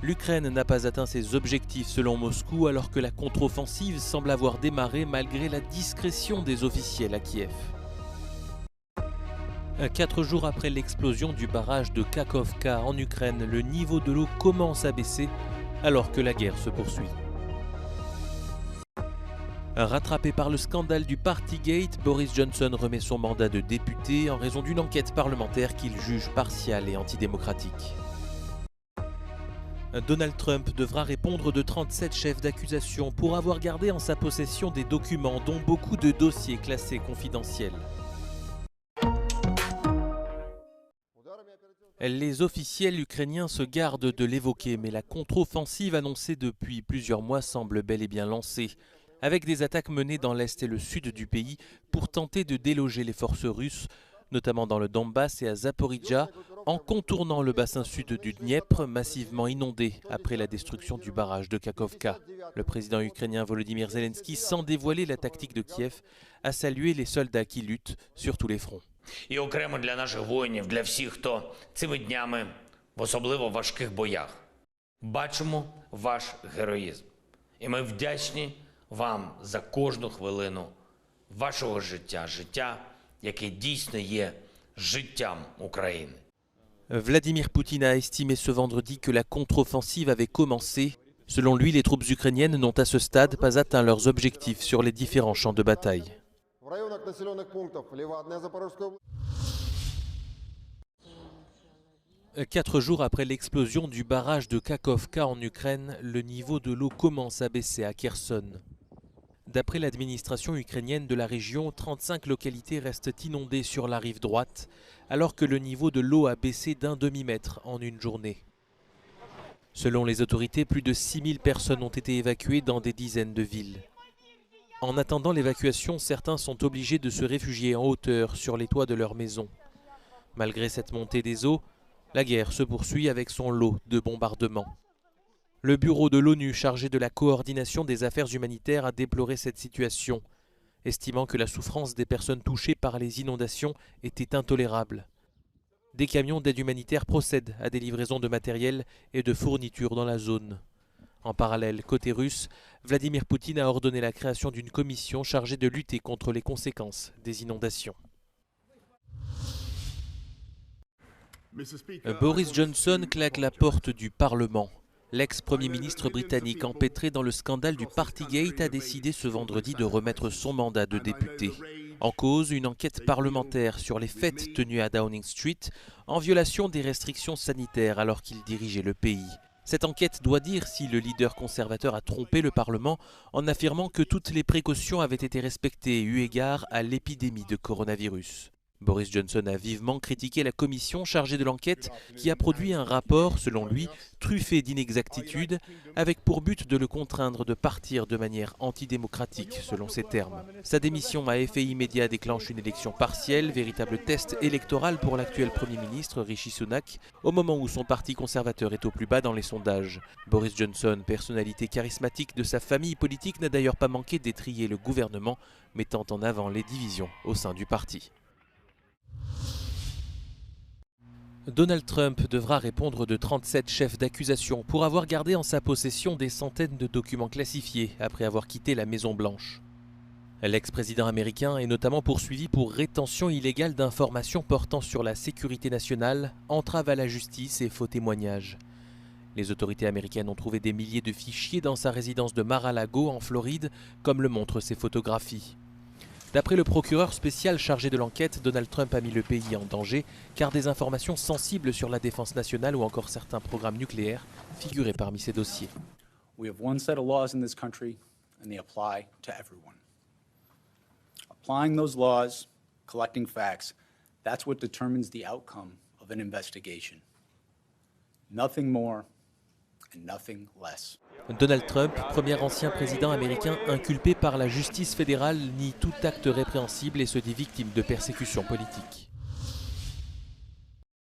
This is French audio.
L'Ukraine n'a pas atteint ses objectifs selon Moscou alors que la contre-offensive semble avoir démarré malgré la discrétion des officiels à Kiev. 4 jours après l'explosion du barrage de Kakhovka en Ukraine, le niveau de l'eau commence à baisser alors que la guerre se poursuit. Rattrapé par le scandale du Partygate, Boris Johnson remet son mandat de député en raison d'une enquête parlementaire qu'il juge partiale et antidémocratique. Donald Trump devra répondre de 37 chefs d'accusation pour avoir gardé en sa possession des documents dont beaucoup de dossiers classés confidentiels. Les officiels ukrainiens se gardent de l'évoquer, mais la contre-offensive annoncée depuis plusieurs mois semble bel et bien lancée, avec des attaques menées dans l'est et le sud du pays pour tenter de déloger les forces russes, notamment dans le Donbass et à Zaporijjia, en contournant le bassin sud du Dniepr, massivement inondé après la destruction du barrage de Kakhovka. Le président ukrainien Volodymyr Zelensky, sans dévoiler la tactique de Kiev, a salué les soldats qui luttent sur tous les fronts. І окремо для наших воїнів, для всіх, хто цими днями в особливо важких боях. Бачимо ваш героїзм. І ми вдячні вам за кожну хвилину вашого життя, життя, яке дійсно є життям України. Vladimir Poutine a estimé ce vendredi que la contre-offensive avait commencé. Selon lui, les troupes ukrainiennes n'ont à ce stade pas atteint leurs objectifs sur les différents champs de bataille. 4 jours après l'explosion du barrage de Kakhovka en Ukraine, le niveau de l'eau commence à baisser à Kherson. D'après l'administration ukrainienne de la région, 35 localités restent inondées sur la rive droite, alors que le niveau de l'eau a baissé d'1 demi-mètre en une journée. Selon les autorités, plus de 6000 personnes ont été évacuées dans des dizaines de villes. En attendant l'évacuation, certains sont obligés de se réfugier en hauteur sur les toits de leur maison. Malgré cette montée des eaux, la guerre se poursuit avec son lot de bombardements. Le bureau de l'ONU chargé de la coordination des affaires humanitaires a déploré cette situation, estimant que la souffrance des personnes touchées par les inondations était intolérable. Des camions d'aide humanitaire procèdent à des livraisons de matériel et de fournitures dans la zone. En parallèle, côté russe, Vladimir Poutine a ordonné la création d'une commission chargée de lutter contre les conséquences des inondations. Boris Johnson claque la porte du Parlement. L'ex-premier ministre britannique empêtré dans le scandale du Partygate a décidé ce vendredi de remettre son mandat de député. En cause, une enquête parlementaire sur les fêtes tenues à Downing Street en violation des restrictions sanitaires alors qu'il dirigeait le pays. Cette enquête doit dire si le leader conservateur a trompé le Parlement en affirmant que toutes les précautions avaient été respectées eu égard à l'épidémie de coronavirus. Boris Johnson a vivement critiqué la commission chargée de l'enquête qui a produit un rapport, selon lui, truffé d'inexactitudes, avec pour but de le contraindre de partir de manière antidémocratique, selon ses termes. Sa démission à effet immédiat déclenche une élection partielle, véritable test électoral pour l'actuel Premier ministre Rishi Sunak, au moment où son parti conservateur est au plus bas dans les sondages. Boris Johnson, personnalité charismatique de sa famille politique, n'a d'ailleurs pas manqué d'étriller le gouvernement, mettant en avant les divisions au sein du parti. Donald Trump devra répondre de 37 chefs d'accusation pour avoir gardé en sa possession des centaines de documents classifiés après avoir quitté la Maison-Blanche. L'ex-président américain est notamment poursuivi pour rétention illégale d'informations portant sur la sécurité nationale, entrave à la justice et faux témoignages. Les autorités américaines ont trouvé des milliers de fichiers dans sa résidence de Mar-a-Lago en Floride, comme le montrent ses photographies. D'après le procureur spécial chargé de l'enquête, Donald Trump a mis le pays en danger car des informations sensibles sur la défense nationale ou encore certains programmes nucléaires figuraient parmi ces dossiers. We have one set of laws in this country and they apply to everyone. Applying those laws, collecting facts, that's what determines the outcome of an investigation. Nothing more and nothing less. Donald Trump, premier ancien président américain inculpé par la justice fédérale, nie tout acte répréhensible et se dit victime de persécutions politiques.